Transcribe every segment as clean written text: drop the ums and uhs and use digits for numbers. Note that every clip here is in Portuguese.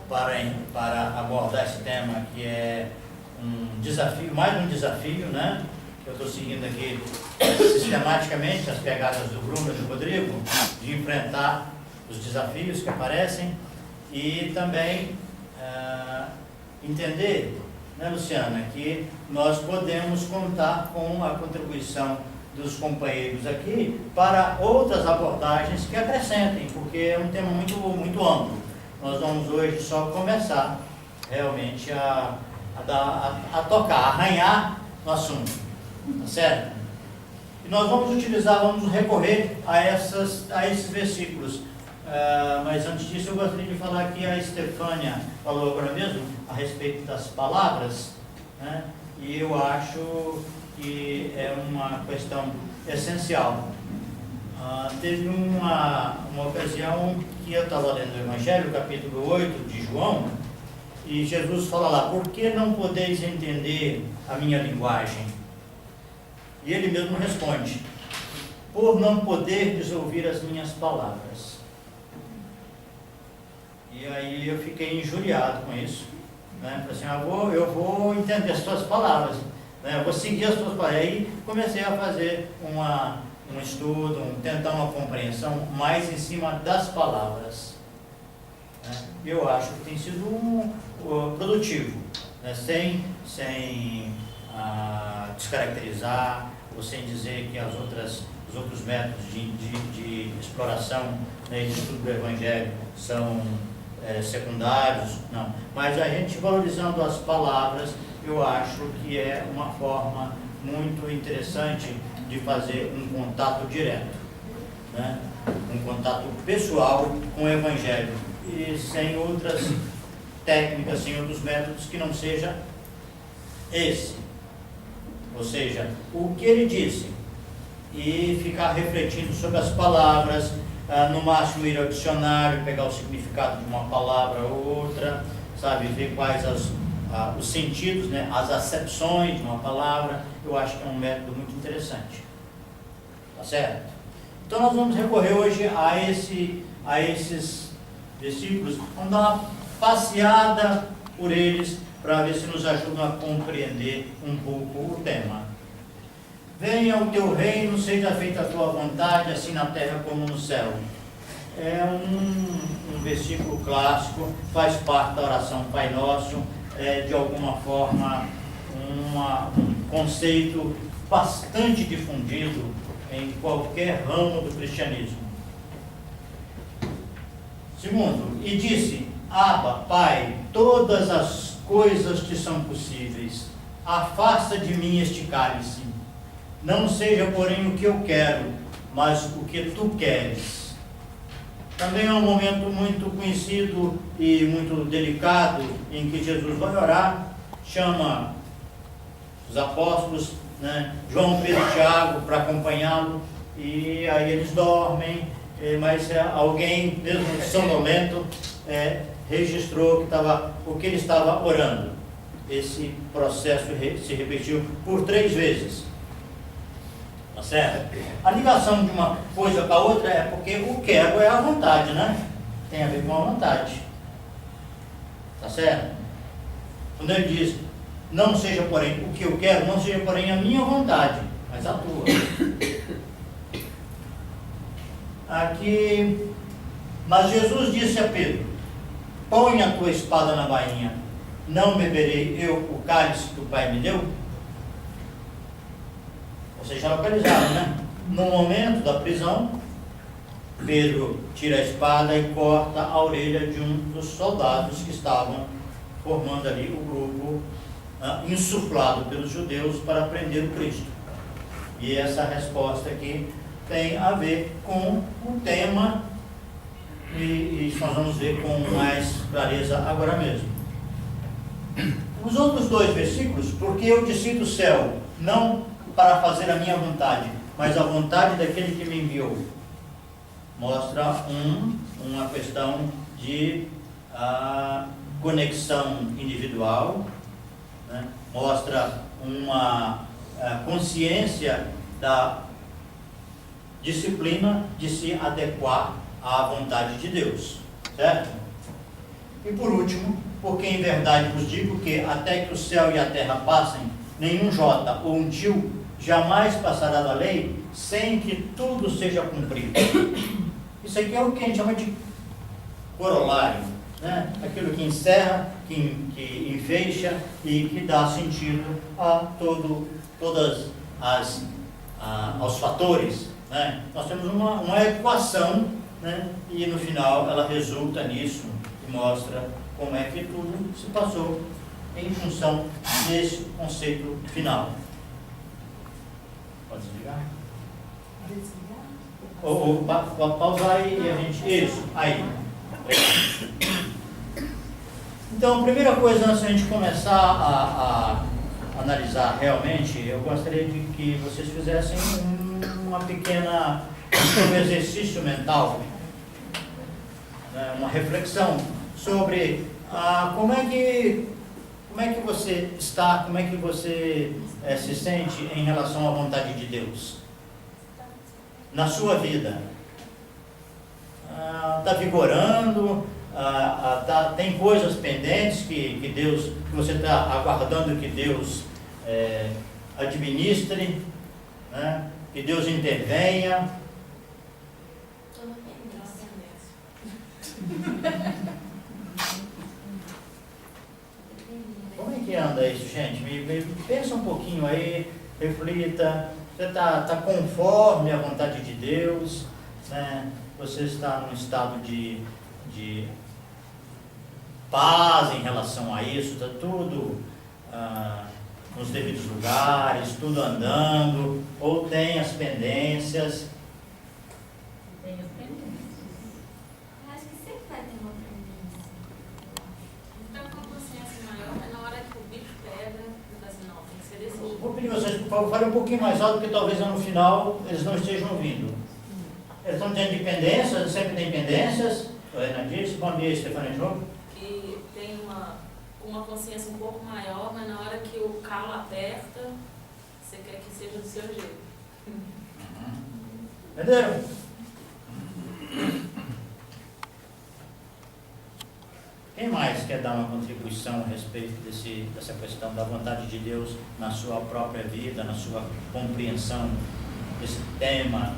para abordar esse tema, que é um desafio, mais um desafio, né? Eu estou seguindo aqui sistematicamente as pegadas do Bruno e do Rodrigo, de enfrentar os desafios que aparecem e também entender, né, Luciana, que nós podemos contar com a contribuição dos companheiros aqui para outras abordagens que acrescentem, porque é um tema muito, muito amplo. Nós vamos hoje só começar realmente a tocar, a arranhar no assunto, tá certo? E nós vamos recorrer a esses versículos. Mas antes disso eu gostaria de falar que a Estefânia falou agora mesmo a respeito das palavras, né? E eu acho que é uma questão essencial. Teve uma ocasião que eu estava lendo o Evangelho, capítulo 8 de João, e Jesus fala lá: por que não podeis entender a minha linguagem? E ele mesmo responde: por não poderdes ouvir as minhas palavras. E aí eu fiquei injuriado com isso, né? Falei assim: eu vou entender as tuas palavras, né? Eu vou seguir as tuas palavras. E aí comecei a fazer um estudo, tentar uma compreensão mais em cima das palavras, né? Eu acho que tem sido produtivo, né? Sem descaracterizar ou sem dizer que os outros métodos de exploração, né, e de estudo do Evangelho são secundários, não. Mas a gente valorizando as palavras, eu acho que é uma forma muito interessante de fazer um contato direto, né? Um contato pessoal com o Evangelho, e sem outras técnicas, sem outros métodos que não seja esse. Ou seja, o que ele disse, e ficar refletindo sobre as palavras, no máximo ir ao dicionário, pegar o significado de uma palavra ou outra, sabe, ver quais os sentidos, né, as acepções de uma palavra. Eu acho que é um método muito interessante, tá certo? Então nós vamos recorrer hoje a esses versículos, vamos dar uma passeada por eles para ver se nos ajudam a compreender um pouco o tema. Venha o teu reino, seja feita a tua vontade, assim na terra como no céu. É um versículo clássico, faz parte da oração Pai Nosso, de alguma forma um conceito bastante difundido em qualquer ramo do cristianismo. Segundo, e disse: Abba, Pai, todas as coisas te são possíveis, afasta de mim este cálice. Não seja, porém, o que eu quero, mas o que tu queres. Também é um momento muito conhecido e muito delicado em que Jesus vai orar, chama os apóstolos, né, João, Pedro e Tiago, para acompanhá-lo, e aí eles dormem, mas alguém, mesmo sonolento, registrou o que ele estava orando. Esse processo se repetiu por 3 vezes. Tá certo? A ligação de uma coisa com a outra é porque o quero é a vontade, né? Tem a ver com a vontade. Tá certo? Quando ele diz: não seja porém o que eu quero, não seja porém a minha vontade, mas a tua. Aqui, mas Jesus disse a Pedro: põe a tua espada na bainha, não beberei eu o cálice que o Pai me deu? Vocês já localizaram, né? No momento da prisão, Pedro tira a espada e corta a orelha de um dos soldados que estavam formando ali o grupo insuflado pelos judeus para prender o Cristo. E essa resposta aqui tem a ver com o tema, e isso nós vamos ver com mais clareza agora mesmo. Os outros 2 versículos: porque eu desci do céu, não para fazer a minha vontade, mas a vontade daquele que me enviou, mostra uma questão de conexão individual, né? Mostra uma consciência da disciplina de se adequar à vontade de Deus, certo? E por último, porque em verdade vos digo que até que o céu e a terra passem, nenhum jota ou um tio jamais passará da lei sem que tudo seja cumprido. Isso aqui é o que a gente chama de corolário, né? Aquilo que encerra, que enfeixa e que dá sentido a todas aos fatores, né? Nós temos uma equação, né? E no final ela resulta nisso e mostra como é que tudo se passou em função desse conceito final. Pode desligar? Ou pausar e a gente... Isso, aí. Então, a primeira coisa, antes de a gente começar a analisar realmente, eu gostaria de que vocês fizessem um exercício mental, né, uma reflexão sobre como é que você está, como é que você se sente em relação à vontade de Deus na sua vida. Está vigorando, tem coisas pendentes que você está aguardando que Deus administre, né? Que Deus intervenha. Como é que anda isso, gente? Pensa um pouquinho aí, reflita. Você está conforme a vontade de Deus, né? Você está num estado de paz em relação a isso, está tudo nos devidos lugares, tudo andando, ou tem as pendências? Tem as pendências. Eu acho que sempre vai ter uma pendência. Então, com uma consciência maior, é na hora que o bicho pega, eu falo assim, não, tem que ser desse jeito. Vou pedir vocês, por favor, falem um pouquinho mais alto, porque talvez no final eles não estejam ouvindo. Eles estão tendo dependências, sempre tem pendências. O Renan disse, bom dia, Stefania João. Que tem uma consciência um pouco maior, mas na hora que o calo aperta, você quer que seja do seu jeito. Entenderam? Quem mais quer dar uma contribuição a respeito dessa questão da vontade de Deus na sua própria vida, na sua compreensão desse tema?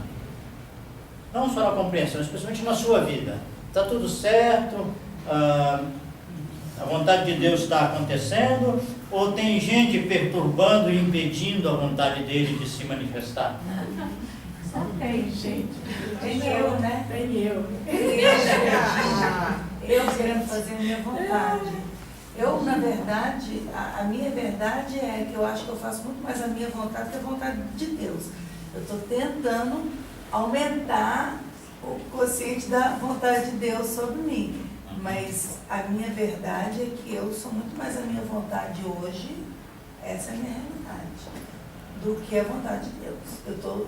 Não só na compreensão, especialmente na sua vida. Está tudo certo? A vontade de Deus está acontecendo? Ou tem gente perturbando e impedindo a vontade dele de se manifestar? Só tem, gente. Tem eu, né? Tem eu. Eu querendo fazer a minha vontade. Eu, na verdade, a minha verdade é que eu acho que eu faço muito mais a minha vontade que a vontade de Deus. Eu estou tentando aumentar o quociente da vontade de Deus sobre mim. Mas a minha verdade é que eu sou muito mais a minha vontade hoje, essa é a minha realidade, do que a vontade de Deus. Eu estou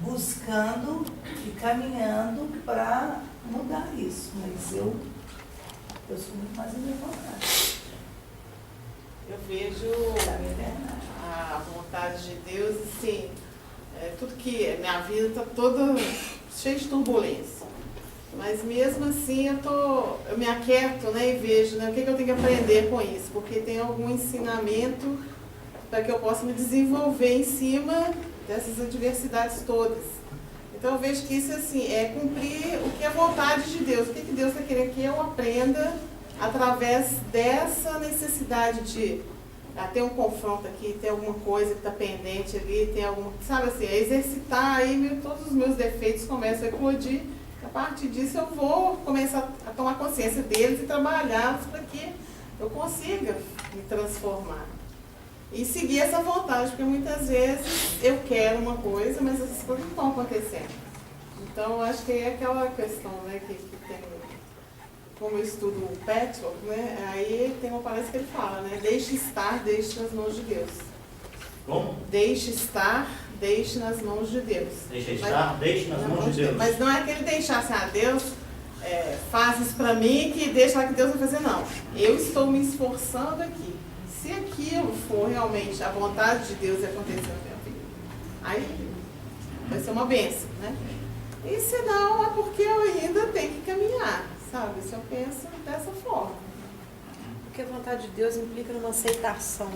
buscando e caminhando para mudar isso, mas eu sou muito mais a minha vontade. Eu vejo É a minha verdade. a vontade de Deus, assim, tudo que minha vida está toda cheia de turbulência. Mas mesmo assim eu me aquieto, né, e vejo, né, o que eu tenho que aprender com isso, porque tem algum ensinamento para que eu possa me desenvolver em cima dessas adversidades todas. Então eu vejo que isso assim, é cumprir o que é vontade de Deus, o que Deus está querendo que eu aprenda através dessa necessidade de ter um confronto aqui, ter alguma coisa que está pendente ali, tem alguma, sabe assim, exercitar aí, todos os meus defeitos começam a eclodir. A partir disso eu vou começar a tomar consciência deles e trabalhá-los para que eu consiga me transformar. E seguir essa vontade, porque muitas vezes eu quero uma coisa, mas essas coisas não estão acontecendo. Então eu acho que é aquela questão, né, que tem, como eu estudo o Petro, né, aí tem uma palestra que ele fala, né, deixe estar, deixe nas mãos de Deus. Como? Deixe estar, deixe nas mãos de Deus. Deixa estar, deixe nas mãos de Deus. Mas não é aquele deixar assim, Deus faz isso para mim que deixa lá que Deus vai fazer, não. Eu estou me esforçando aqui. Se aquilo for realmente a vontade de Deus acontecer na minha vida, aí vai ser uma bênção, né? E se não, é porque eu ainda tenho que caminhar. sabe? Se eu penso dessa forma. Porque a vontade de Deus implica numa aceitação,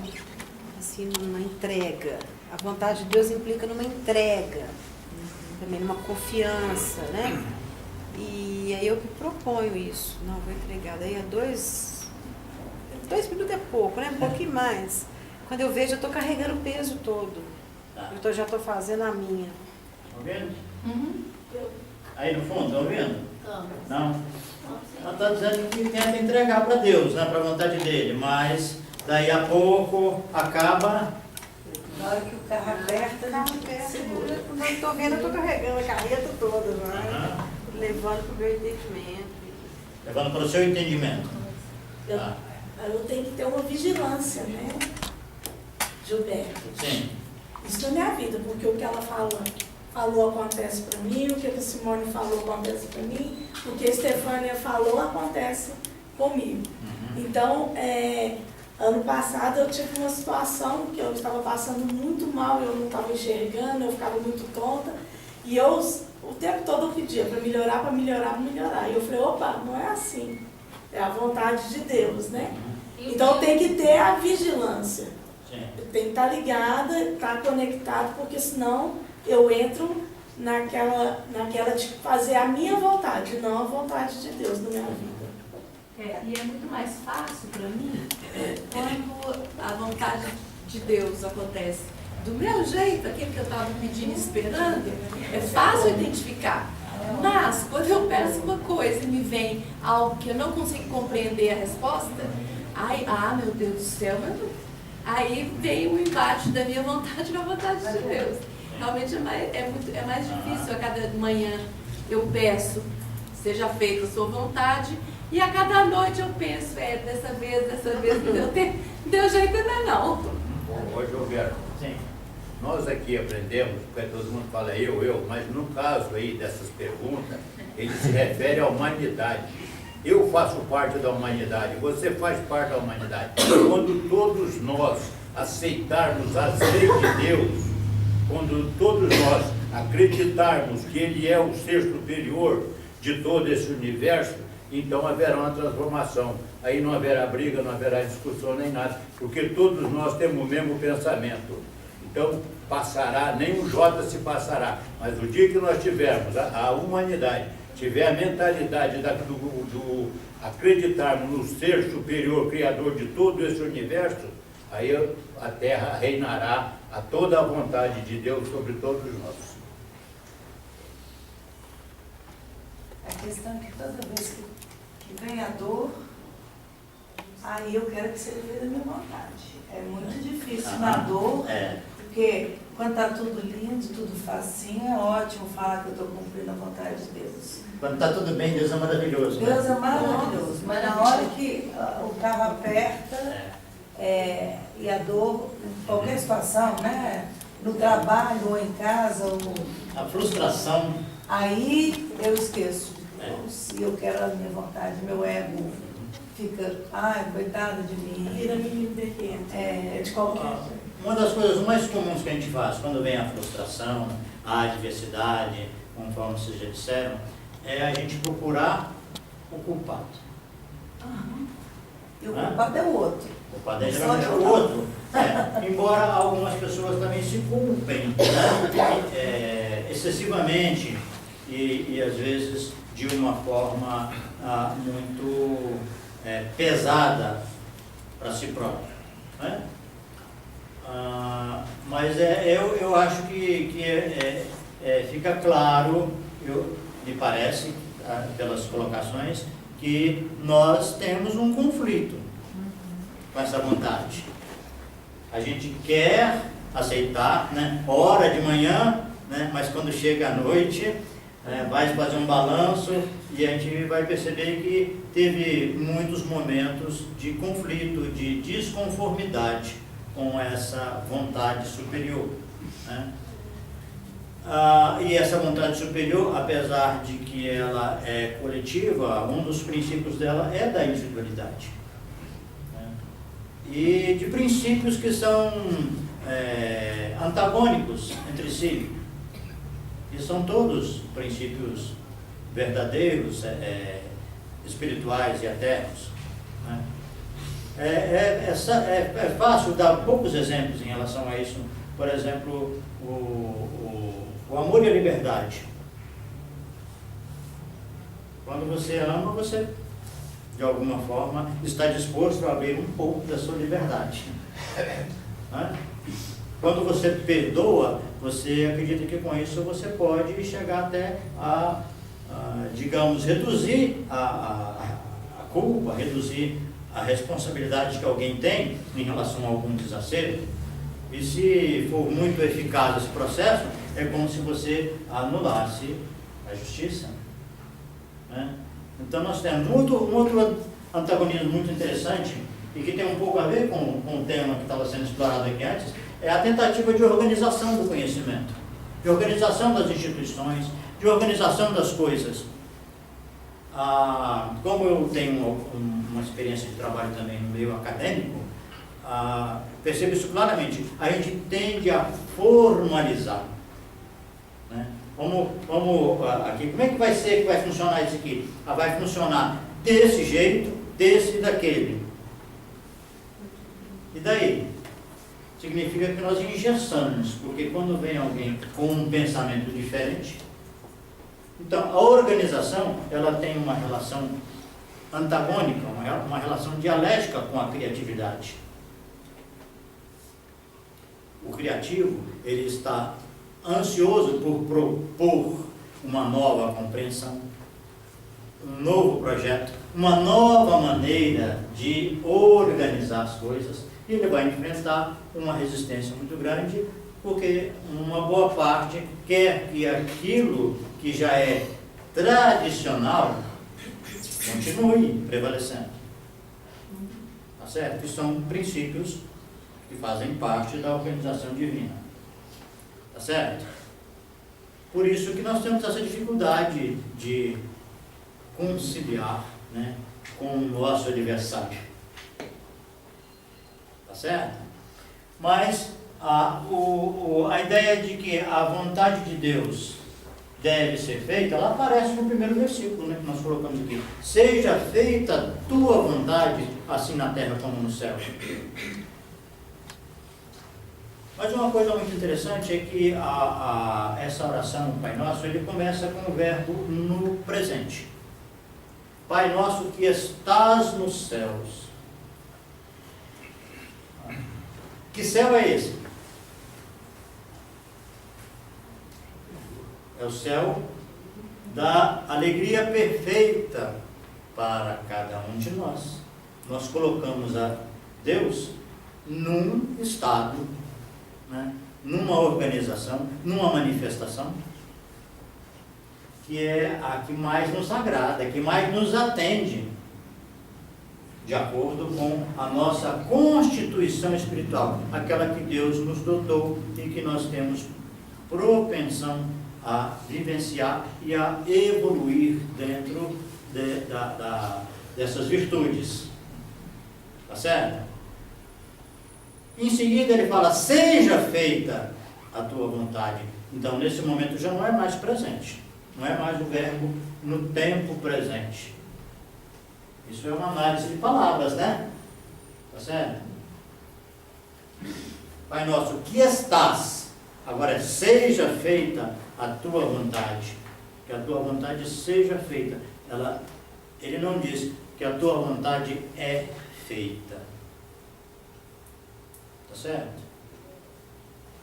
assim, numa entrega. A vontade de Deus implica numa entrega, também numa confiança, né? E aí eu que proponho isso. Não, vou entregar. Daí é 2 minutos é pouco, né? Um pouquinho mais. Quando eu vejo, eu estou carregando o peso todo. Já estou fazendo a minha. Tá ouvindo? Uhum. Aí no fundo, tá ouvindo? Vamos. Não? Ela está dizendo que tenta entregar para Deus, né, para a vontade dele, mas daí a pouco acaba. Na hora que o carro aperta, a gente segura. Quando eu estou vendo, eu estou carregando a carreta toda, né? Aham. Levando para o meu entendimento. Levando para o seu entendimento. Eu, Tá. eu tenho que ter uma vigilância, né, Gilberto? Sim. Isso na minha vida, porque o que ela falou acontece para mim, o que a Simone falou acontece para mim, o que a Estefânia falou acontece comigo. Uhum. Então, ano passado eu tive uma situação que eu estava passando muito mal, eu não estava enxergando, eu ficava muito tonta, e eu o tempo todo eu pedia para melhorar, para melhorar, para melhorar. E eu falei, opa, não é assim, é a vontade de Deus, né? Então tem que ter a vigilância. Sim. Tem que estar ligada, estar conectado, porque senão eu entro naquela de fazer a minha vontade, não a vontade de Deus na minha vida. E é muito mais fácil para mim quando a vontade de Deus acontece do meu jeito, aquilo que eu estava pedindo e esperando, é fácil identificar. Mas quando eu peço uma coisa e me vem algo que eu não consigo compreender a resposta, meu Deus do céu, aí vem o embate da minha vontade com a vontade de Deus. Realmente é mais difícil. A cada manhã eu peço, seja feita a sua vontade, e a cada noite eu penso, dessa vez não deu jeito ainda não. Ô Gilberto, Sim. nós aqui aprendemos, porque todo mundo fala eu, mas no caso aí dessas perguntas, ele se refere à humanidade. Eu faço parte da humanidade, você faz parte da humanidade. Quando todos nós aceitarmos as leis de Deus, quando todos nós acreditarmos que Ele é o ser superior de todo esse universo, então haverá uma transformação. Aí não haverá briga, não haverá discussão nem nada, porque todos nós temos o mesmo pensamento. Então passará, nem o J se passará, mas o dia que nós tivermos a humanidade, tiver a mentalidade do acreditarmos no ser superior, criador de todo esse universo, aí a Terra reinará a toda a vontade de Deus sobre todos nós. A questão é que toda vez que vem a dor, aí eu quero que seja feita a minha vontade. É muito difícil na dor, porque quando está tudo lindo, tudo facinho, é ótimo falar que eu estou cumprindo a vontade de Deus. Quando está tudo bem, Deus é maravilhoso. Né? Deus é maravilhoso, mas na hora que o carro aperta, e a dor, em qualquer situação, né? No trabalho ou em casa, A frustração. aí eu esqueço de Deus e eu quero a minha vontade, meu ego fica, coitada de mim. Vira menino pequeno. De qualquer Uma das coisas mais comuns que a gente faz quando vem a frustração, a adversidade, conforme vocês já disseram, é a gente procurar o culpado. E o culpado é o outro. O culpado é geralmente o outro. Embora algumas pessoas também se culpem, né, excessivamente e às vezes de uma forma muito pesada para si próprio. Né? Mas eu acho que fica claro, me parece, pelas colocações, que nós temos um conflito com essa vontade. A gente quer aceitar, né, ora de manhã, né, mas quando chega a noite, vai fazer um balanço e a gente vai perceber que teve muitos momentos de conflito, de desconformidade com essa vontade superior. Né? E essa vontade superior, apesar de que ela é coletiva, um dos princípios dela é da individualidade. Né? E de princípios que são antagônicos entre si. E são todos princípios verdadeiros, espirituais e eternos. Né? É fácil dar poucos exemplos em relação a isso. Por exemplo, o amor e a liberdade. Quando você ama, você, de alguma forma, está disposto a abrir um pouco da sua liberdade. Né? Quando você perdoa, você acredita que com isso você pode chegar até digamos, reduzir a culpa, reduzir a responsabilidade que alguém tem em relação a algum desacerto. E se for muito eficaz esse processo, é como se você anulasse a justiça. Né? Então nós temos muito antagonismo muito interessante e que tem um pouco a ver com o tema que estava sendo explorado aqui antes, é a tentativa de organização do conhecimento, de organização das instituições, de organização das coisas. Como eu tenho uma experiência de trabalho também no meio acadêmico, percebo isso claramente. A gente tende a formalizar. Né? Aqui, como é que vai ser que vai funcionar isso aqui? Vai funcionar desse jeito, desse e daquele. E daí? Significa que nós engessamos, porque quando vem alguém com um pensamento diferente, então a organização ela tem uma relação antagônica, uma relação dialética com a criatividade. O criativo, ele está ansioso por propor uma nova compreensão, um novo projeto, uma nova maneira de organizar as coisas, e ele vai enfrentar uma resistência muito grande, porque uma boa parte quer que aquilo que já é tradicional continue prevalecendo. Tá certo? Que são princípios que fazem parte da organização divina. Tá certo? Por isso que nós temos essa dificuldade de conciliar, né, com o nosso adversário. Tá certo? Mas a ideia de que a vontade de Deus deve ser feita, ela aparece no primeiro versículo, né, que nós colocamos aqui. Seja feita a tua vontade, assim na terra como no céu. Mas uma coisa muito interessante é que essa oração, o Pai Nosso, ele começa com o verbo no presente. Pai Nosso que estás nos céus. Que céu é esse? É o céu da alegria perfeita para cada um de nós. Nós colocamos a Deus num estado, né, numa organização, numa manifestação, que é a que mais nos agrada, que mais nos atende, de acordo com a nossa constituição espiritual, aquela que Deus nos dotou e que nós temos propensão a vivenciar e a evoluir dentro dessas virtudes. Tá certo? Em seguida ele fala, seja feita a tua vontade. Então nesse momento já não é mais presente, não é mais o verbo no tempo presente. Isso é uma análise de palavras, né? Tá certo? Pai Nosso, que estás, agora seja feita a tua vontade, que a tua vontade seja feita. Ele não diz que a tua vontade é feita. Tá certo?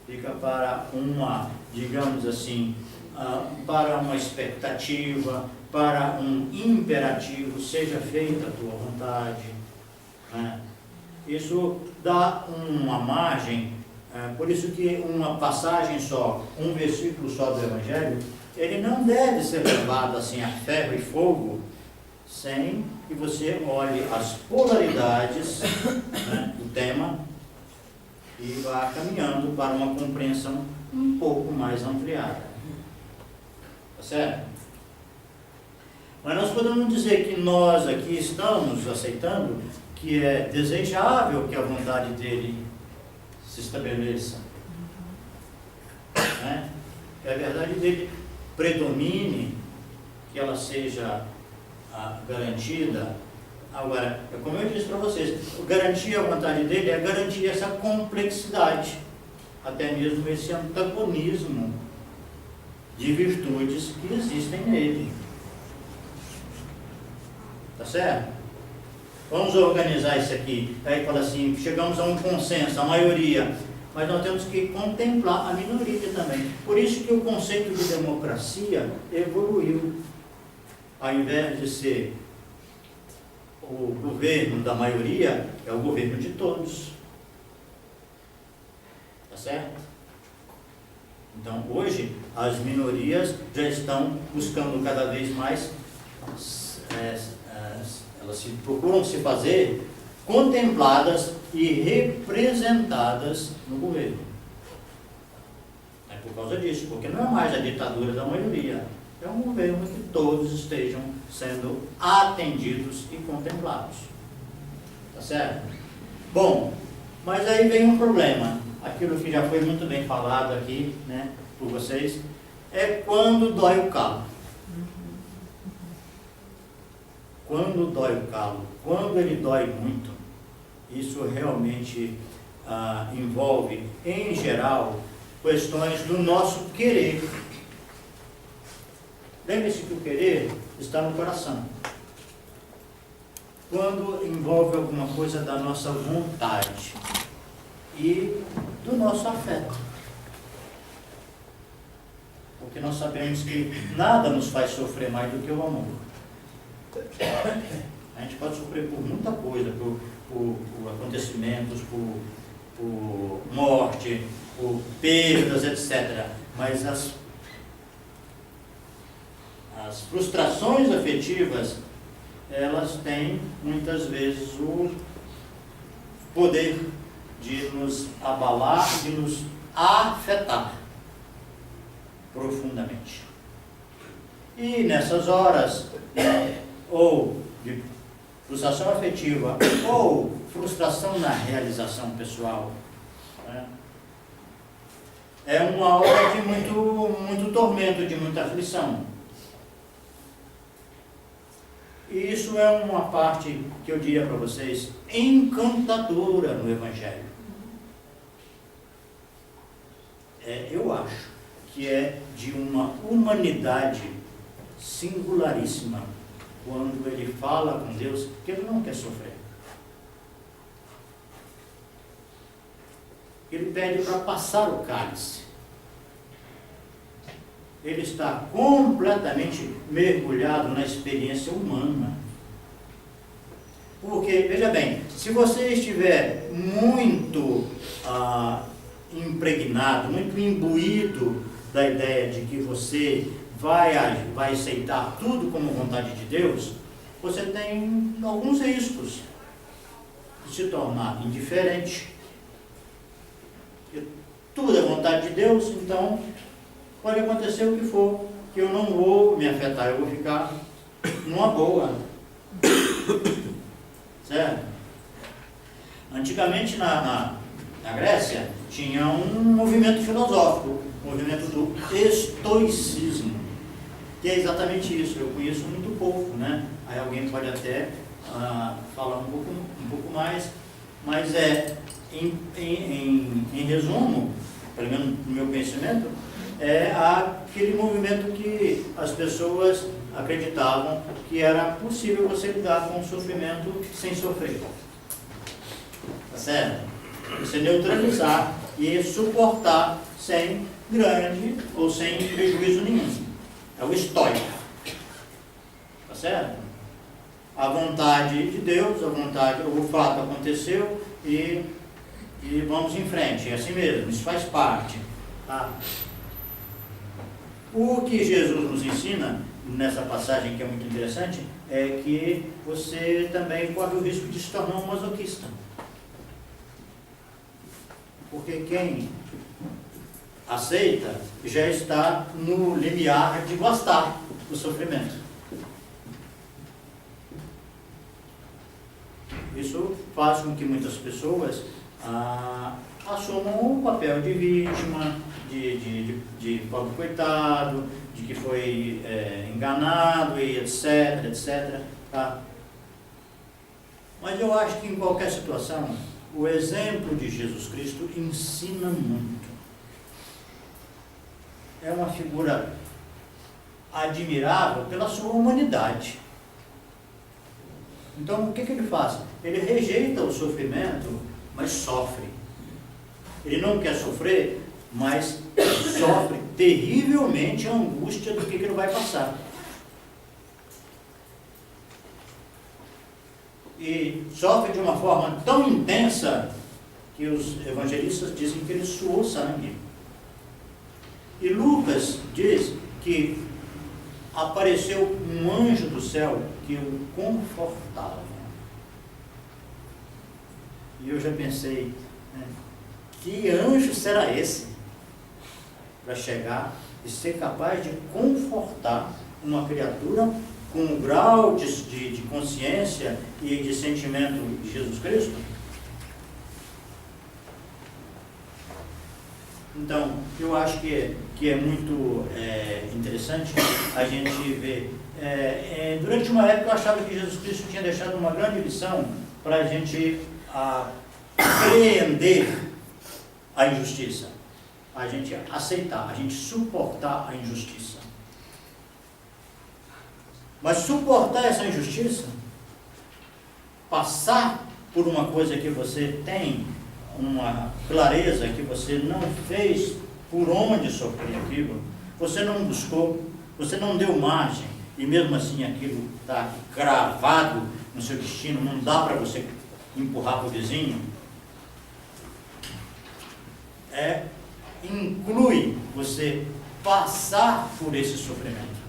Fica para uma, digamos assim, para uma expectativa, para um imperativo, seja feita a tua vontade. Né? Isso dá uma margem, por isso que uma passagem só, um versículo só do Evangelho, ele não deve ser levado assim a ferro e fogo, sem que você olhe as polaridades, né, do tema e vá caminhando para uma compreensão um pouco mais ampliada. Tá certo? Mas nós podemos dizer que nós aqui estamos aceitando que é desejável que a vontade dele se estabeleça. Né? Que a verdade dele predomine, que ela seja garantida. Agora, como eu disse para vocês, garantir a vontade dele é garantir essa complexidade, até mesmo esse antagonismo de virtudes que existem nele. Tá certo? Vamos organizar isso aqui. Aí fala assim, chegamos a um consenso, a maioria, mas nós temos que contemplar a minoria também. Por isso que o conceito de democracia evoluiu. Ao invés de ser o governo da maioria, é o governo de todos. Tá certo? Então, hoje, as minorias já estão buscando cada vez mais, elas procuram se fazer contempladas e representadas no governo. É por causa disso, porque não é mais a ditadura da maioria, é um governo que todos estejam sendo atendidos e contemplados. Tá certo? Bom, mas aí vem um problema. Aquilo que já foi muito bem falado aqui, né, por vocês, é quando dói o calo. Quando dói o calo, quando ele dói muito, isso realmente envolve, em geral, questões do nosso querer. Lembre-se que o querer está no coração. Quando envolve alguma coisa da nossa vontade e do nosso afeto. Porque nós sabemos que nada nos faz sofrer mais do que o amor. A gente pode sofrer por muita coisa, por acontecimentos, por morte, por perdas, etc. Mas as frustrações afetivas, elas têm muitas vezes o poder de nos abalar, de nos afetar profundamente. E nessas horas, ou de frustração afetiva, ou frustração na realização pessoal, né, é uma hora de muito tormento, de muita aflição. E isso é uma parte que eu diria para vocês, encantadora no Evangelho. Eu acho que é de uma humanidade singularíssima quando ele fala com Deus que ele não quer sofrer. Ele pede para passar o cálice. Ele está completamente mergulhado na experiência humana. Porque, veja bem, se você estiver muito impregnado, muito imbuído da ideia de que você vai aceitar tudo como vontade de Deus, você tem alguns riscos de se tornar indiferente. Porque tudo é vontade de Deus, então pode acontecer o que for, que eu não vou me afetar, eu vou ficar numa boa. Certo? Antigamente na Grécia tinha um movimento filosófico, o movimento do estoicismo, que é exatamente isso. Eu conheço muito pouco, né? Aí alguém pode até falar um pouco mais, mas em resumo, pelo menos no meu conhecimento, é aquele movimento que as pessoas acreditavam que era possível você lidar com o sofrimento sem sofrer. Tá certo? Você neutralizar e suportar sem grande ou sem prejuízo nenhum. É o estoico. Tá certo? A vontade de Deus, o fato aconteceu e vamos em frente. É assim mesmo, isso faz parte. Tá? O que Jesus nos ensina, nessa passagem que é muito interessante, é que você também corre o risco de se tornar um masoquista. Porque quem aceita já está no limiar de gostar do sofrimento. Isso faz com que muitas pessoas assumam o papel de vítima, de pobre coitado, de que foi enganado e etc, etc. Tá? Mas eu acho que em qualquer situação, o exemplo de Jesus Cristo ensina muito. É uma figura admirável pela sua humanidade. Então, o que ele faz? Ele rejeita o sofrimento, mas sofre. Ele não quer sofrer, mas sofre terrivelmente a angústia do que ele vai passar. E sofre de uma forma tão intensa que os evangelistas dizem que ele suou sangue. E Lucas diz que apareceu um anjo do céu que o confortava. E eu já pensei, né, que anjo será esse para chegar e ser capaz de confortar uma criatura com o grau de consciência e de sentimento de Jesus Cristo? Então, eu acho que é muito interessante a gente ver. Durante uma época eu achava que Jesus Cristo tinha deixado uma grande lição para a gente compreender a injustiça, a gente aceitar, a gente suportar a injustiça. Mas suportar essa injustiça, passar por uma coisa que você tem uma clareza que você não fez por onde sofrer aquilo, você não buscou, você não deu margem, e mesmo assim aquilo está cravado no seu destino, não dá para você empurrar para o vizinho, inclui você passar por esse sofrimento.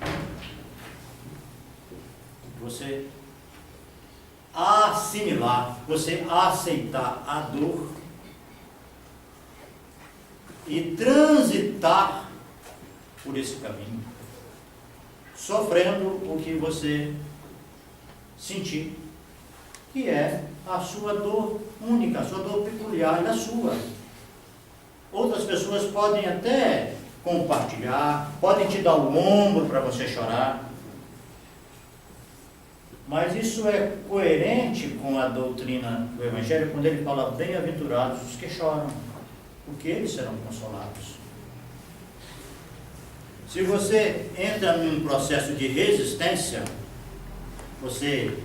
Você assimilar, você aceitar a dor e transitar por esse caminho, sofrendo o que você sentir, que é a sua dor única, a sua dor peculiar, a sua. Outras pessoas podem até compartilhar, podem te dar o ombro para você chorar, mas isso é coerente com a doutrina do Evangelho, quando ele fala: bem-aventurados os que choram, porque eles serão consolados. Se você entra num processo de resistência, você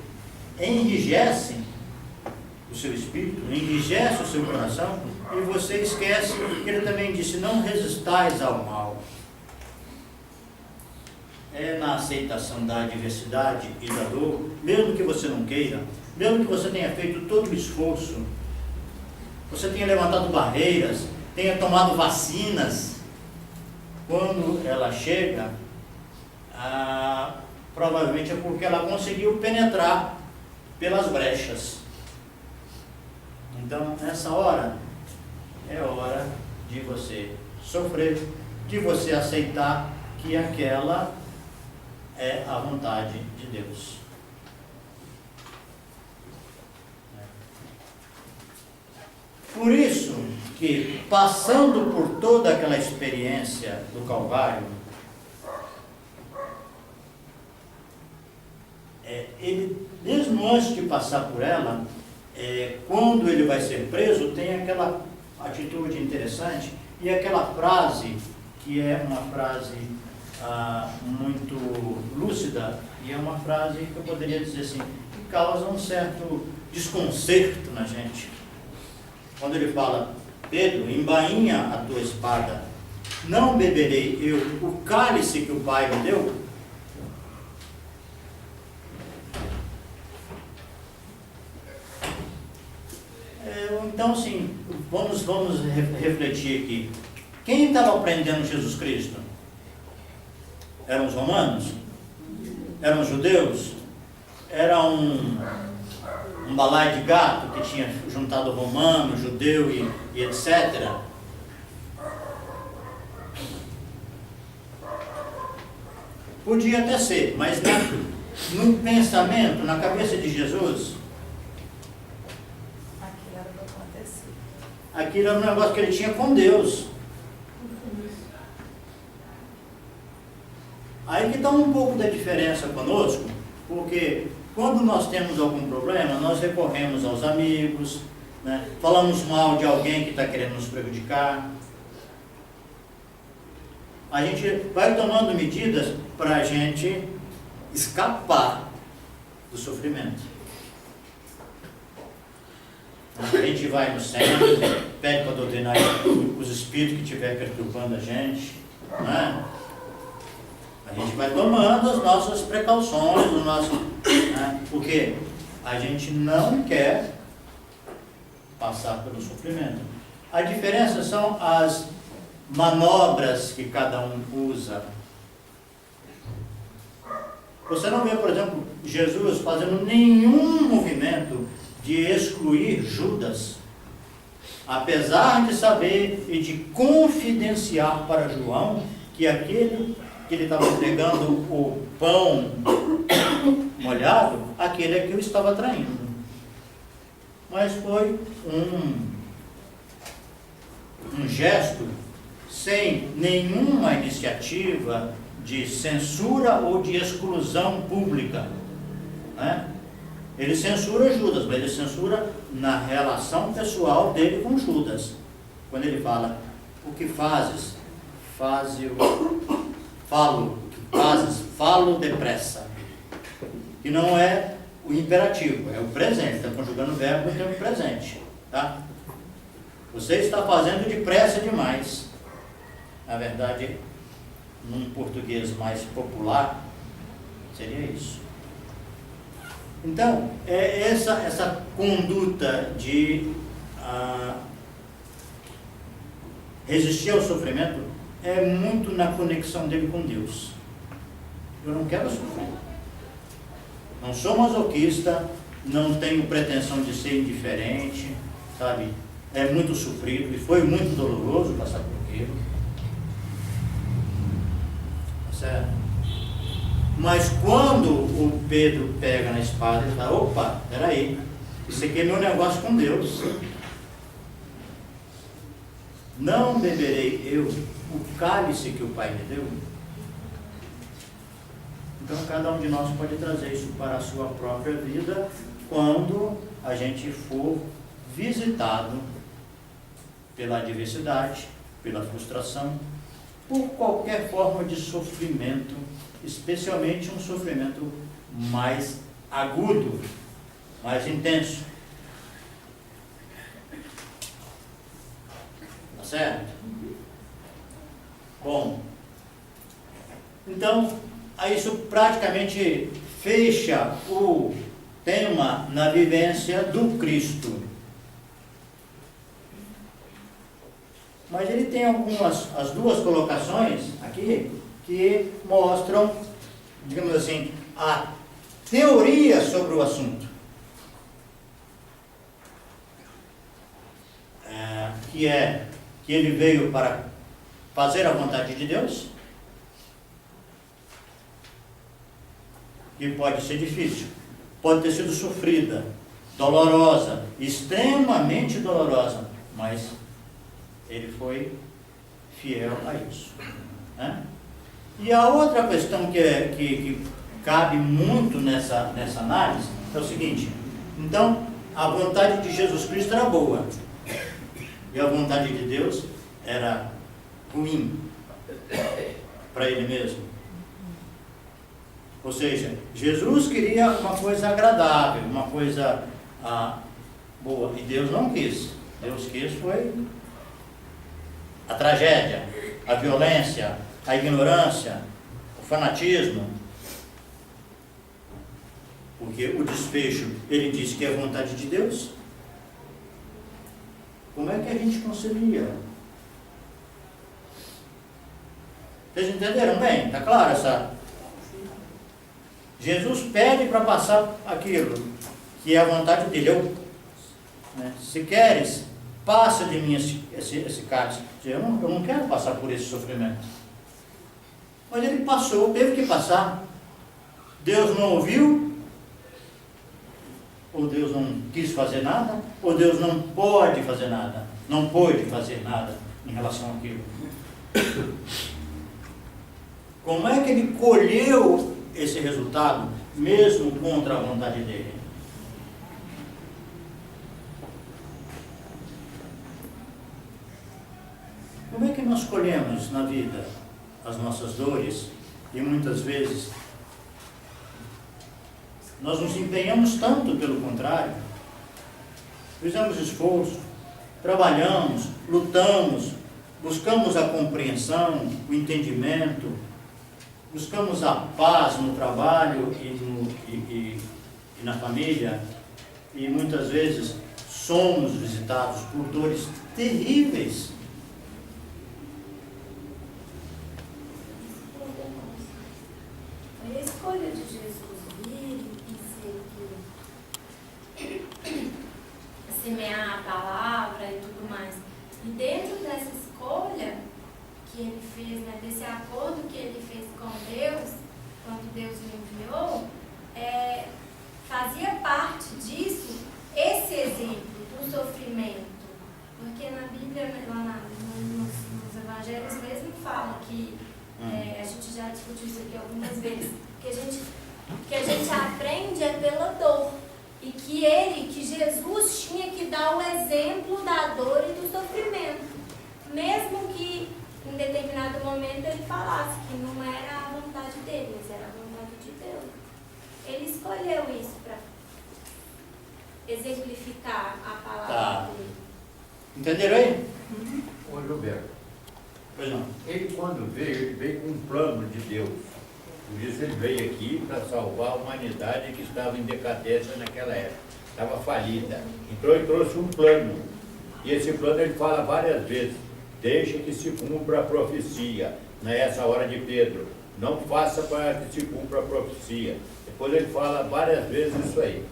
enrijece o seu espírito, enrijece o seu coração, e você esquece que ele também disse: não resistais ao mal. É na aceitação da adversidade e da dor, mesmo que você não queira, mesmo que você tenha feito todo o esforço, você tenha levantado barreiras, tenha tomado vacinas, quando ela chega, provavelmente é porque ela conseguiu penetrar pelas brechas. Então, nessa hora, é hora de você sofrer, de você aceitar que aquela é a vontade de Deus. Por isso que, passando por toda aquela experiência do Calvário, ele, mesmo antes de passar por ela, quando ele vai ser preso, tem aquela atitude interessante e aquela frase, que é uma frase muito lúcida, e é uma frase que eu poderia dizer assim, que causa um certo desconcerto na gente. Quando ele fala: Pedro, embainha a tua espada, não beberei eu o cálice que o Pai me deu? Então, sim, vamos refletir aqui. Quem estava prendendo Jesus Cristo? Eram os romanos? Eram os judeus? Era um balaio de gato que tinha juntado romano, judeu e etc. Podia até ser, mas no pensamento, na cabeça de Jesus, Aquilo era o que acontecia. aquilo era um negócio que ele tinha com Deus. Aí que está um pouco da diferença conosco, porque quando nós temos algum problema, nós recorremos aos amigos, né? Falamos mal de alguém que está querendo nos prejudicar. A gente vai tomando medidas para a gente escapar do sofrimento. A gente vai no centro, pede para doutrinar os espíritos que estiver perturbando a gente, né? A gente vai tomando as nossas precauções, né? Porque a gente não quer passar pelo sofrimento. A diferença são as manobras que cada um usa. Você não vê, por exemplo, Jesus fazendo nenhum movimento de excluir Judas, apesar de saber e de confidenciar para João que aquele que ele estava entregando o pão molhado, aquele é que o estava traindo. Mas foi um gesto sem nenhuma iniciativa de censura ou de exclusão pública, né? Ele censura Judas, mas ele censura na relação pessoal dele com Judas. Quando ele fala, o que fazes? Falo depressa. Que não é o imperativo, é o presente. Está conjugando o verbo no tempo presente. Tá? Você está fazendo depressa demais. Na verdade, num português mais popular, seria isso. Então, essa conduta de resistir ao sofrimento é muito na conexão dele com Deus. Eu não quero sofrer. Não sou masoquista, não tenho pretensão de ser indiferente, sabe? É muito sofrido e foi muito doloroso passar por aquilo. Certo? Mas quando o Pedro pega na espada, ele fala, opa, peraí, isso aqui é meu negócio com Deus. Não beberei eu o cálice que o Pai me deu? Então cada um de nós pode trazer isso para a sua própria vida quando a gente for visitado pela adversidade, pela frustração, por qualquer forma de sofrimento, especialmente um sofrimento mais agudo, mais intenso. Tá certo? Bom, então, isso praticamente fecha o tema na vivência do Cristo. Mas ele tem as duas colocações aqui que mostram, digamos assim, a teoria sobre o assunto. Que ele veio para fazer a vontade de Deus, que pode ser difícil, pode ter sido sofrida, dolorosa, extremamente dolorosa, mas ele foi fiel a isso, né? E a outra questão que cabe muito nessa análise é o seguinte: então, a vontade de Jesus Cristo era boa, e a vontade de Deus era ruim para ele mesmo. Ou seja, Jesus queria uma coisa agradável, uma coisa boa, e Deus não quis. Deus quis foi a tragédia, a violência, a ignorância, o fanatismo. Porque o desfecho, ele diz que é a vontade de Deus. Como é que a gente concilia? Vocês entenderam bem? Está claro essa? Jesus pede para passar aquilo que é a vontade dele. Se queres, passa de mim esse cálice. Eu não quero passar por esse sofrimento. Mas ele passou, teve que passar. Deus não ouviu, ou Deus não quis fazer nada, ou Deus não pode fazer nada, não pôde fazer nada em relação àquilo. Como é que ele colheu esse resultado, mesmo contra a vontade dele? Como é que nós colhemos na vida as nossas dores? E muitas vezes nós nos empenhamos tanto pelo contrário, fizemos esforço, trabalhamos, lutamos, buscamos a compreensão, o entendimento, buscamos a paz no trabalho e na família, e muitas vezes somos visitados por dores terríveis. Foi a escolha de Jesus vir e ser que semear a palavra e tudo mais. E dentro dessa escolha que ele fez, né, desse acordo que ele fez com Deus, quando Deus o enviou, fazia parte disso esse exemplo do sofrimento. Porque na Bíblia, lá nos evangelhos mesmo, fala que, a gente já discutiu isso aqui algumas vezes, que a gente aprende é pela dor. E que Jesus tinha que dar o exemplo da dor e do sofrimento. Mesmo que em determinado momento ele falasse que não era a vontade dele, mas era a vontade de Deus. Ele escolheu isso para exemplificar a palavra dele. Entenderam aí? Ô Gilberto, Pois não. ele quando veio, ele veio com um plano de Deus. Por isso ele veio aqui para salvar a humanidade que estava em decadência naquela época. Estava falida. Então ele trouxe um plano. E esse plano ele fala várias vezes. Deixa que se cumpra a profecia. Nessa hora de Pedro. Não faça para que se cumpra a profecia. Depois ele fala várias vezes isso aí.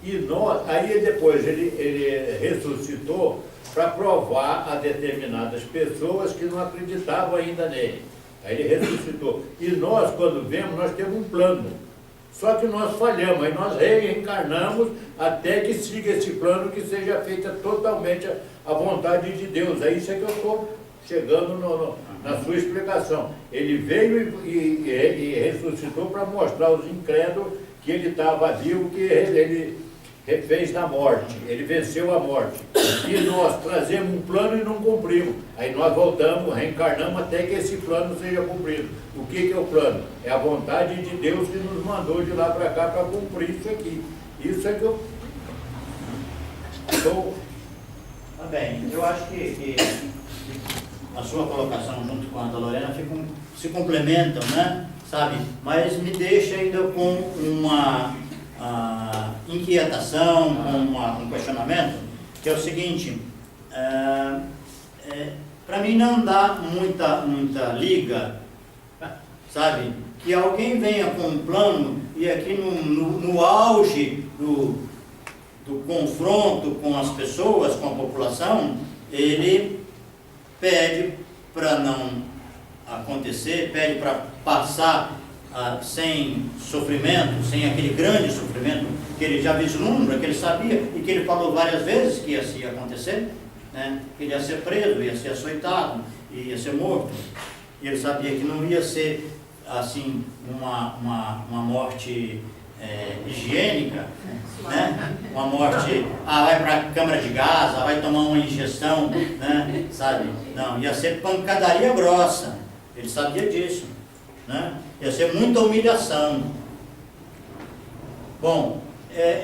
E aí depois ele ressuscitou para provar a determinadas pessoas que não acreditavam ainda nele. Aí ele ressuscitou. E nós, quando vemos, nós temos um plano. Só que nós falhamos, aí nós reencarnamos até que siga esse plano, que seja feita totalmente a vontade de Deus. É isso que eu estou chegando na sua explicação. Ele veio e ressuscitou para mostrar aos incrédulos que ele estava vivo, que ele refez na morte, ele venceu a morte. E nós trazemos um plano e não cumprimos. Aí nós voltamos, reencarnamos até que esse plano seja cumprido. O que é o plano? É a vontade de Deus que nos mandou de lá para cá para cumprir isso aqui. Isso é que eu estou... Tá bem, eu acho que a sua colocação junto com a da Lorena se complementam, né? Sabe? Mas me deixa ainda com uma inquietação, um questionamento, que é o seguinte: para mim não dá muita liga, sabe? Que alguém venha com um plano e aqui no auge do confronto com as pessoas, com a população, ele pede para não acontecer, pede para passar sem sofrimento, sem aquele grande sofrimento que ele já vislumbra, que ele sabia e que ele falou várias vezes que ia acontecer, né? Que ele ia ser preso, ia ser açoitado, ia ser morto. E ele sabia que não ia ser assim uma morte higiênica, né? Uma morte, vai para a câmara de gás, vai tomar uma injeção, né? Sabe? Não, ia ser pancadaria grossa. Ele sabia disso, né? Ia ser muita humilhação. Bom,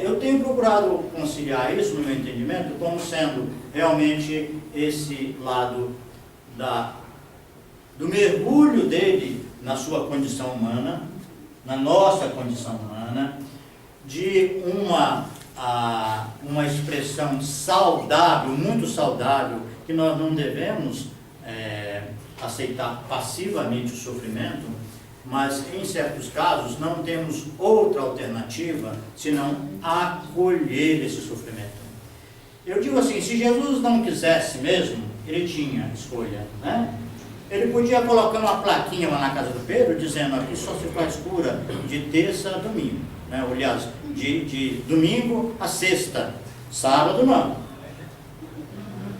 eu tenho procurado conciliar isso no meu entendimento como sendo realmente esse lado do mergulho dele na sua condição humana, na nossa condição humana, de uma expressão saudável, muito saudável, que nós não devemos aceitar passivamente o sofrimento, mas em certos casos não temos outra alternativa senão acolher esse sofrimento. Eu digo assim, se Jesus não quisesse mesmo, ele tinha escolha, né? Ele podia colocar uma plaquinha lá na casa do Pedro, dizendo aqui só se faz cura de terça a domingo, né? Aliás, de domingo a sexta, sábado não.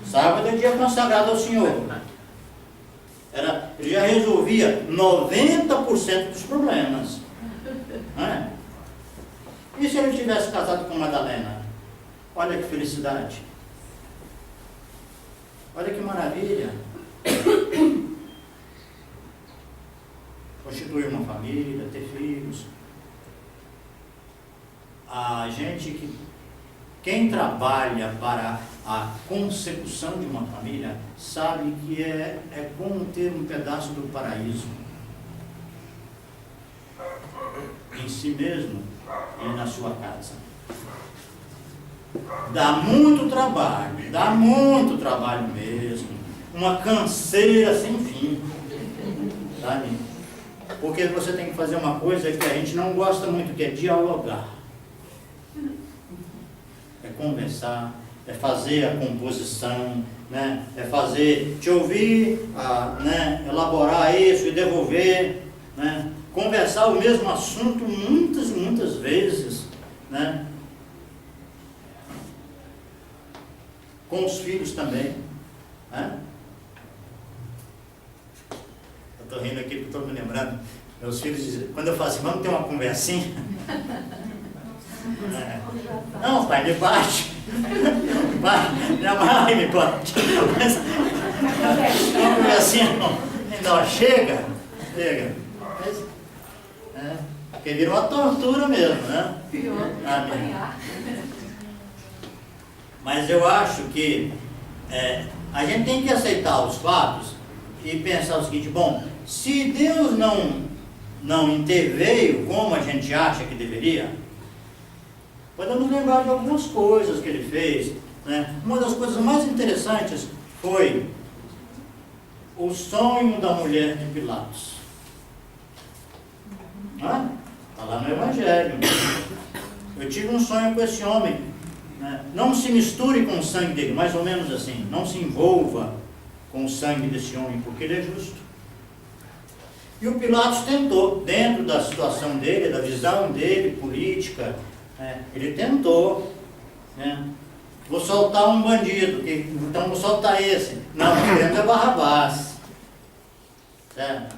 Sábado é dia consagrado ao Senhor. Ele já resolvia 90% dos problemas. Não é? E se ele tivesse casado com Madalena? Olha que felicidade. Olha que maravilha. Constituir uma família, ter filhos. A gente quem trabalha para a consecução de uma família sabe que é como ter um pedaço do paraíso em si mesmo e na sua casa. Dá muito trabalho mesmo, uma canseira sem fim, sabe? Porque você tem que fazer uma coisa que a gente não gosta muito, que é dialogar. É conversar, é fazer a composição, né? É fazer, te ouvir, né? Elaborar isso e devolver, né? Conversar o mesmo assunto muitas e muitas vezes, né? Com os filhos também, né? Eu estou rindo aqui porque estou me lembrando, meus filhos dizem, quando eu falo assim, vamos ter uma conversinha? Não, pai, me bate. Pai, minha mãe me bate. Uma conversinha, não, chega. Porque vira uma tortura mesmo, né? Mas eu acho que a gente tem que aceitar os fatos e pensar o seguinte, bom, se Deus não interveio como a gente acha que deveria, podemos lembrar de algumas coisas que ele fez, né? Uma das coisas mais interessantes foi o sonho da mulher de Pilatos. Está lá no Evangelho. Eu tive um sonho com esse homem, né? Não se misture com o sangue dele, mais ou menos assim. Não se envolva com o sangue desse homem, porque ele é justo. E o Pilatos tentou, dentro da situação dele, da visão dele, política, né? Ele tentou, né? Vou soltar um bandido, então vou soltar esse. Não, nós queremos é Barrabás. Certo?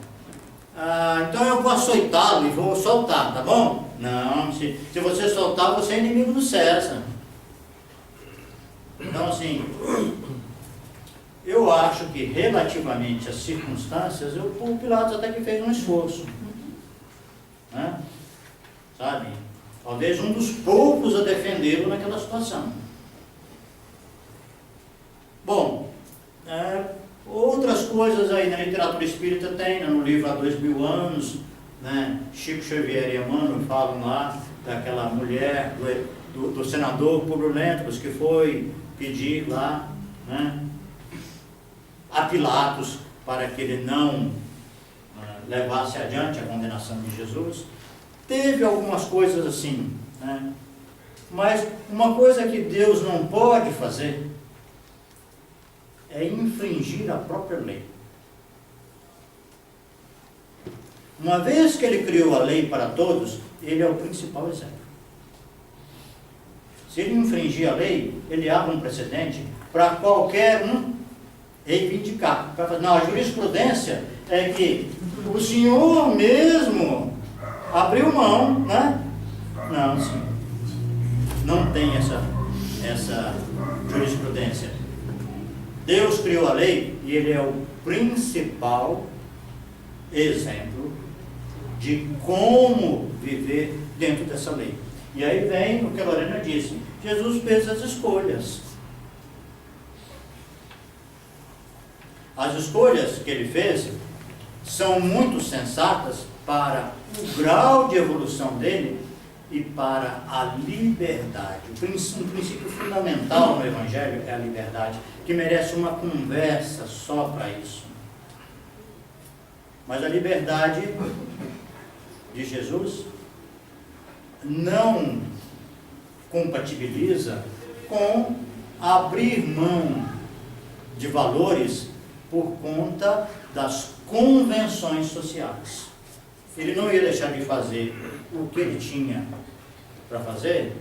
Então eu vou açoitá-lo e vou soltar, tá bom? Não, se você soltar, você é inimigo do César. Então, assim, eu acho que relativamente às circunstâncias, o Pilatos até que fez um esforço. Né? Sabe? Talvez um dos poucos a defendê-lo naquela situação. Bom, outras coisas aí na literatura espírita tem, né? No livro Há 2000 anos, né? Chico Xavier e Emmanuel falam lá daquela mulher, do senador Publio Lentulus, que foi pedir lá, né? A Pilatos para que ele não levasse adiante a condenação de Jesus. Teve algumas coisas assim, né? Mas uma coisa que Deus não pode fazer é infringir a própria lei. Uma vez que ele criou a lei para todos, ele é o principal exemplo. Se ele infringir a lei, ele abre um precedente para qualquer um reivindicar. Não, a jurisprudência é que o senhor mesmo abriu mão, né? Não, senhor. Não tem essa jurisprudência. Deus criou a lei e ele é o principal exemplo de como viver dentro dessa lei. E aí vem o que a Lorena disse, Jesus fez as escolhas. As escolhas que ele fez são muito sensatas para o grau de evolução dele e para a liberdade. Um princípio fundamental no Evangelho é a liberdade, que merece uma conversa só para isso. Mas a liberdade de Jesus não compatibiliza com abrir mão de valores por conta das convenções sociais. Ele não ia deixar de fazer o que ele tinha para fazer,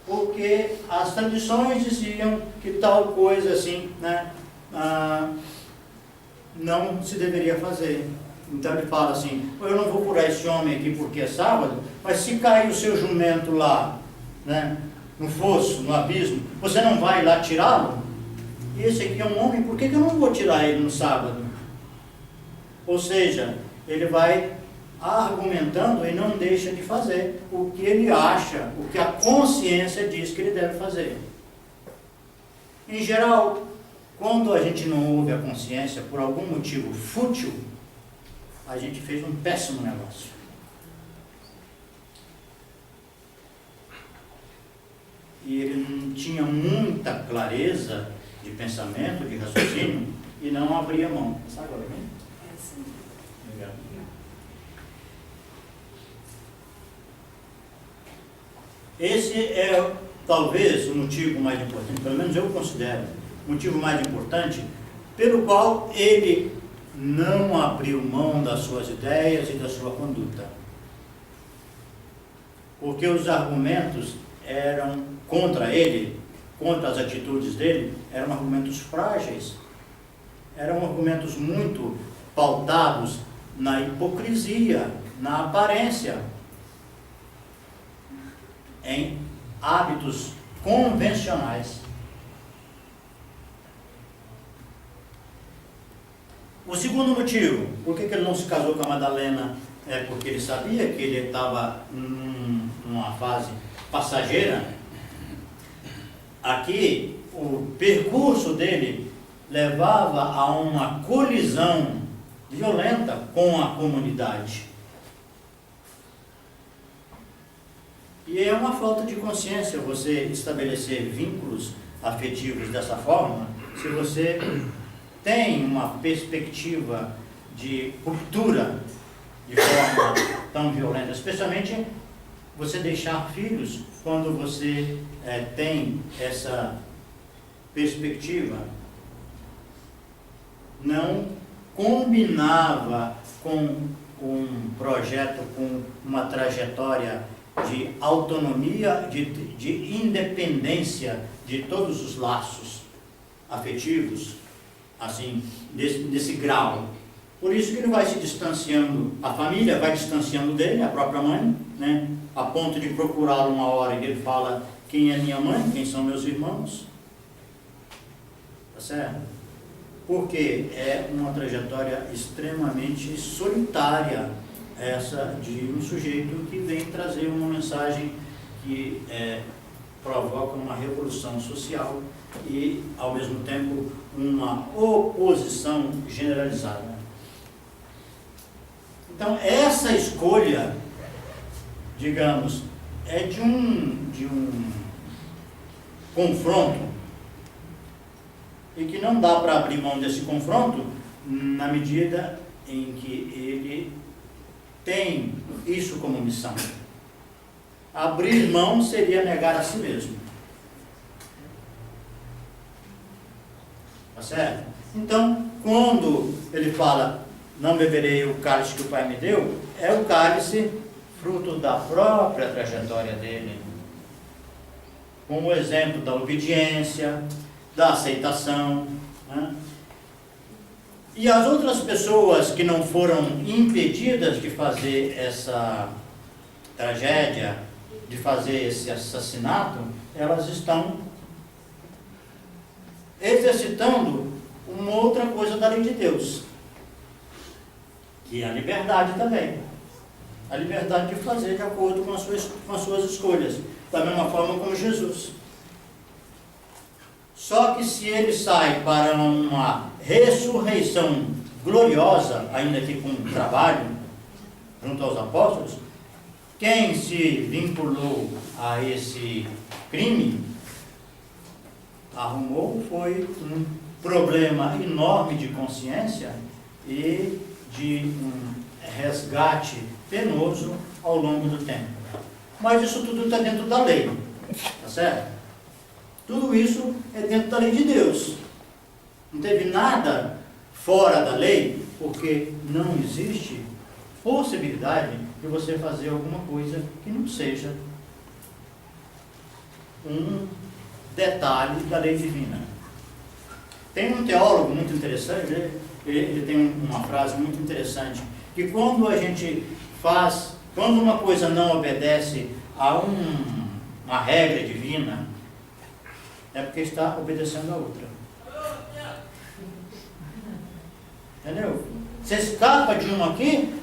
porque as tradições diziam que tal coisa assim, né, não se deveria fazer. Então ele fala assim, eu não vou curar esse homem aqui porque é sábado, mas se cair o seu jumento lá, né, no fosso, no abismo, você não vai lá tirá-lo? E esse aqui é um homem, por que eu não vou tirar ele no sábado? Ou seja, ele vai argumentando e não deixa de fazer o que ele acha, o que a consciência diz que ele deve fazer. Em geral, quando a gente não ouve a consciência por algum motivo fútil, a gente fez um péssimo negócio. E ele não tinha muita clareza de pensamento, de raciocínio, e não abria mão. Sabe agora, né? Obrigado. Esse é talvez o motivo mais importante, pelo menos eu considero, o motivo mais importante pelo qual ele não abriu mão das suas ideias e da sua conduta. Porque os argumentos eram contra ele, contra as atitudes dele, eram argumentos frágeis, eram argumentos muito pautados na hipocrisia, na aparência, em hábitos convencionais. O segundo motivo, por que ele não se casou com a Madalena, é porque ele sabia que ele estava numa fase passageira. Aqui, o percurso dele levava a uma colisão violenta com a comunidade. E é uma falta de consciência você estabelecer vínculos afetivos dessa forma, se você tem uma perspectiva de ruptura de forma tão violenta, especialmente você deixar filhos quando você tem essa perspectiva. Não combinava com um projeto, com uma trajetória de autonomia, de independência de todos os laços afetivos, assim, desse grau. Por isso que ele vai se distanciando, a família vai distanciando dele, a própria mãe, né, a ponto de procurá-lo uma hora e ele fala, quem é minha mãe, quem são meus irmãos? Tá certo? Porque é uma trajetória extremamente solitária, essa de um sujeito que vem trazer uma mensagem que provoca uma revolução social e, ao mesmo tempo, uma oposição generalizada. Então, essa escolha, digamos, é de um confronto, e que não dá para abrir mão desse confronto na medida em que ele tem isso como missão. Abrir mão seria negar a si mesmo. Tá certo? Então, quando ele fala, não beberei o cálice que o Pai me deu, é o cálice fruto da própria trajetória dele, como exemplo da obediência, da aceitação, né? E as outras pessoas que não foram impedidas de fazer essa tragédia, de fazer esse assassinato, elas estão exercitando uma outra coisa da lei de Deus, que é a liberdade também. A liberdade de fazer de acordo com as suas escolhas, da mesma forma como Jesus. Só que se ele sai para uma ressurreição gloriosa, ainda que com trabalho, junto aos apóstolos, quem se vinculou a esse crime arrumou foi um problema enorme de consciência e de um resgate penoso ao longo do tempo. Mas isso tudo está dentro da lei, tá certo? Tudo isso é dentro da lei de Deus. Não teve nada fora da lei, porque não existe possibilidade de você fazer alguma coisa que não seja um detalhe da lei divina. Tem um teólogo muito interessante, ele tem uma frase muito interessante, que quando a gente faz, quando uma coisa não obedece a uma regra divina, é porque está obedecendo a outra. Entendeu? Você escapa de uma aqui,